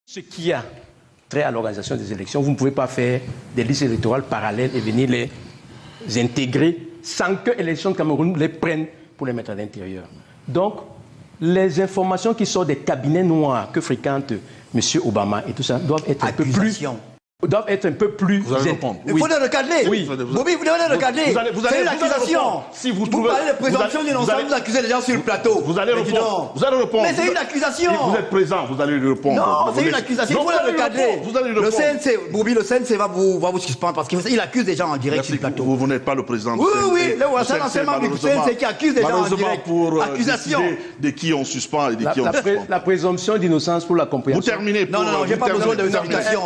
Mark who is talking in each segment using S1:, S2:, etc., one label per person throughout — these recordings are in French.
S1: Ce qui a trait à l'organisation des élections, vous ne pouvez pas faire des listes électorales parallèles et venir les intégrer sans que l'élection de Cameroun les prenne pour les mettre à l'intérieur. Donc, les informations qui sortent des cabinets noirs que fréquente M. Obama et tout ça doivent être un peu plus...
S2: Vous allez répondre.
S3: Il faut le recadrer.
S1: Oui.
S3: Bobby, vous devez le recadrer. C'est une accusation.
S2: Si vous
S3: parlez de présomption d'innocence, vous accusez les gens sur le plateau.
S2: Vous allez répondre. Vous allez répondre.
S3: Mais c'est une accusation.
S2: Vous êtes présent, vous allez lui répondre.
S3: Non, c'est une accusation. Il faut le recadrer.
S2: Vous allez répondre.
S3: Le CNC, Bobby, le CNC va vous suspendre parce qu'il accuse des gens en direct sur le plateau.
S2: Vous n'êtes pas le président du
S3: Oui,
S2: CNC.
S3: oui, c'est un ancien membre du CNC qui accuse des gens en direct.
S2: Pour
S3: accusation.
S2: De qui on suspend et de qui on suspend.
S1: La présomption d'innocence pour la compréhension.
S2: Vous terminez.
S3: Non, j'ai pas besoin d'explication.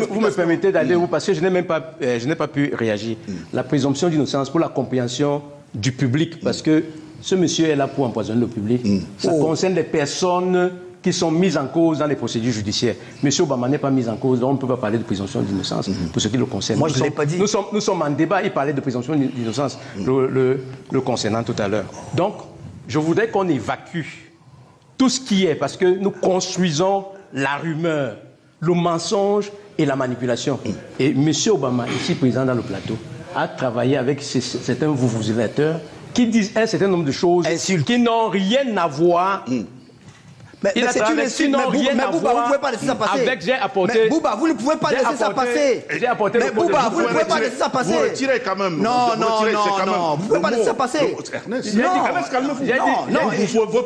S1: Vous me permettez d'aller où, parce que je n'ai pas pu réagir. La présomption d'innocence pour la compréhension du public, parce que ce monsieur est là pour empoisonner le public. Ça concerne les personnes qui sont mises en cause dans les procédures judiciaires. Monsieur Obama n'est pas mis en cause, donc on ne peut pas parler de présomption d'innocence pour ce qui le concerne.
S3: Moi, je ne l'ai pas dit.
S1: Nous sommes en débat, il parlait de présomption d'innocence le concernant tout à l'heure. Donc, je voudrais qu'on évacue tout ce qui est, parce que nous construisons la rumeur, le mensonge et la manipulation. Et M. Obama, ici présent dans le plateau, a travaillé avec certains vuvuzelateurs qui disent un certain nombre de choses qui n'ont rien à voir.
S3: Mais c'est une insulte, mais Bouba, vous ne pouvez pas laisser ça passer. Mais Bouba, vous ne pouvez pas laisser ça passer. Mais Bouba, vous ne pouvez pas laisser ça passer.
S2: Vous retirez quand même.
S3: Non, vous ne pouvez pas laisser ça passer.
S2: Ernest,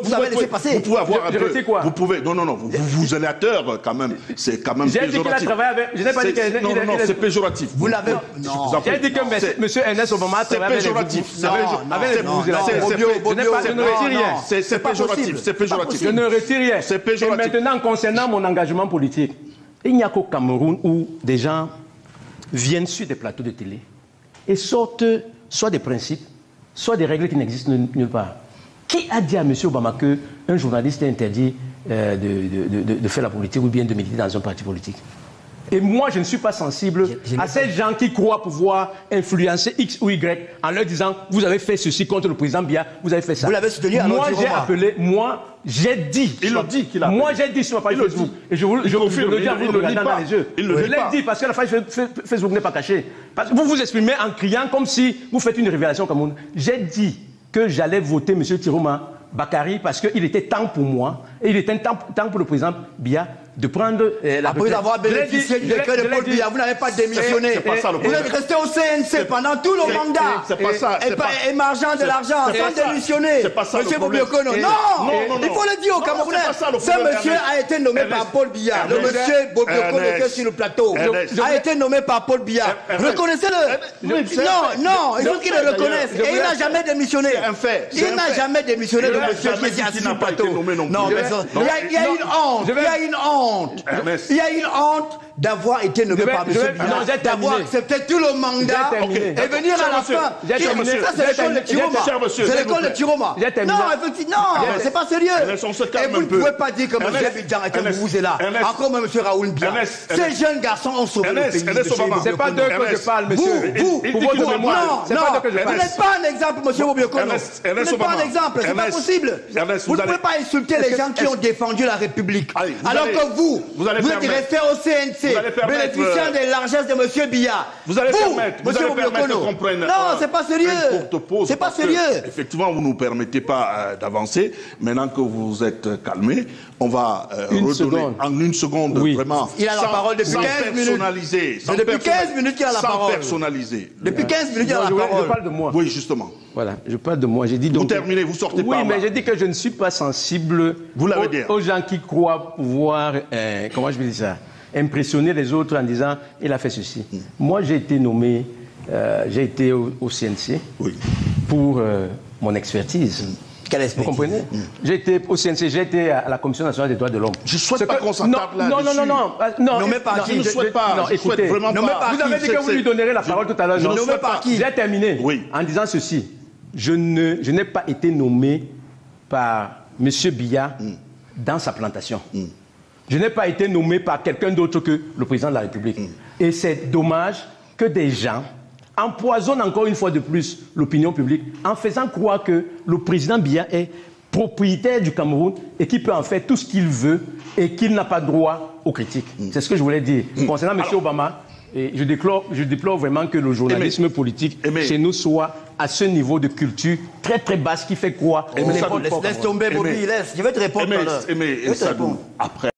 S3: vous avez laissé passer.
S2: Vous pouvez avoir un peu. Vous pouvez. Non, vous êtes acteur quand même. C'est quand même péjoratif.
S1: Je n'ai pas dit qu'il
S2: non, c'est péjoratif.
S3: Vous l'avez.
S1: J'ai dit que M. Ernest Obama a travaillé avec les vuvuzelateurs. Je ne retire rien.
S2: C'est péjoratif. C'est péjoratif.
S1: Je ne retire rien.
S2: Et
S1: maintenant, concernant mon engagement politique, il n'y a qu'au Cameroun où des gens viennent sur des plateaux de télé et sortent soit des principes, soit des règles qui n'existent nulle part. Qui a dit à M. Obama qu'un journaliste est interdit de faire la politique ou bien de militer dans un parti politique? Et moi, je ne suis pas sensible à ces gens qui croient pouvoir influencer X ou Y en leur disant « Vous avez fait ceci contre le président Biya, vous avez fait ça. »
S3: Vous l'avez soutenu à
S1: Moi, j'ai appelé, j'ai dit.
S2: Il le dit qu'il a.
S1: Moi, j'ai dit sur ma page Facebook. Et je vous le dis en vous regardant dans les yeux. Je l'ai dit parce que la page Facebook n'est pas cachée. Vous vous exprimez en criant comme si vous faites une révélation comme une. J'ai dit que j'allais voter M. Tiroma Bakari parce qu'il était temps pour moi et il était temps pour le président Biya de prendre la
S3: après avoir bénéficié du décret de Paul Biya, vous n'avez pas démissionné. Vous êtes resté au CNC pendant tout le mandat.
S2: C'est pas ça.
S3: Émargeant de l'argent, sans démissionner.
S2: C'est pas ça.
S3: Monsieur Bobby Okono. Non, il faut le dire aux Camerounais. Ce monsieur a été nommé par Paul Biya. Le monsieur Bobby Okono était sur le plateau. A été nommé par Paul Biya. Reconnaissez-le. Non, il faut qu'il le reconnaisse. Et il n'a jamais démissionné. Il n'a jamais démissionné, le monsieur qui est assis sur le plateau. Non, mais il y a une honte. Il y a une honte. Il y a une honte d'avoir été nommé par M. Biya, d'avoir accepté tout le mandat et venir à la fin. Ça, c'est l'école de Tiroma. C'est l'école de Tiroma. Non, effectivement, c'est pas sérieux. Et vous ne pouvez pas dire que M. Bidjan est un bouzela. Encore même M. Raoul Biya. Ces jeunes garçons ont sauvé le pays.
S1: C'est pas d'eux que je parle, monsieur.
S3: Vous n'êtes pas un exemple, M. Bobby Okono. Vous n'êtes pas un exemple, c'est pas possible. Vous ne pouvez pas insulter les gens qui ont défendu la République. Alors que vous êtes resté au CNC, bénéficiant des largesses de M. Biya.
S2: Vous allez permettre qu'on prenne.
S3: Non, c'est pas sérieux. C'est pas sérieux.
S2: Effectivement, vous ne nous permettez pas d'avancer. Maintenant que vous êtes calmé, on va redonner en une seconde vraiment.
S3: Il a la parole depuis 15 minutes. C'est depuis 15 minutes qu'il a la parole.
S2: Sans personnaliser.
S3: Depuis 15 minutes qu'il a la parole.
S1: Je parle de moi.
S2: Oui, justement.
S1: Voilà, je parle de moi. J'ai dit donc.
S2: Vous terminez, vous sortez pas.
S1: Oui, mais j'ai dit que je ne suis pas sensible aux gens qui croient pouvoir, comment je vais dire ça, impressionner les autres en disant il a fait ceci. Moi, j'ai été nommé, j'ai été au CNC pour mon expertise.
S3: Quelle expertise?
S1: Vous comprenez? J'ai été au CNC, j'ai été à la Commission nationale des droits de l'homme.
S2: Je ne souhaite pas qu'on s'attarde là-dessus.
S3: Non. Nommé par qui?
S2: Je ne souhaite pas.
S1: Non, écoutez,
S2: vraiment pas.
S1: Vous avez dit que vous lui donnerez la parole tout à l'heure.
S3: Nommé par qui?
S1: J'ai terminé en disant ceci. Je n'ai pas été nommé par M. Biya dans sa plantation. Je n'ai pas été nommé par quelqu'un d'autre que le président de la République. Et c'est dommage que des gens empoisonnent encore une fois de plus l'opinion publique en faisant croire que le président Biya est propriétaire du Cameroun et qui peut en faire tout ce qu'il veut et qu'il n'a pas droit aux critiques. C'est ce que je voulais dire. Concernant M. Obama, et je déplore vraiment que le journalisme politique chez nous soit à ce niveau de culture très très basse qui fait quoi.
S3: Laisse tomber, Bobby, laisse. Je vais te répondre.
S2: Après.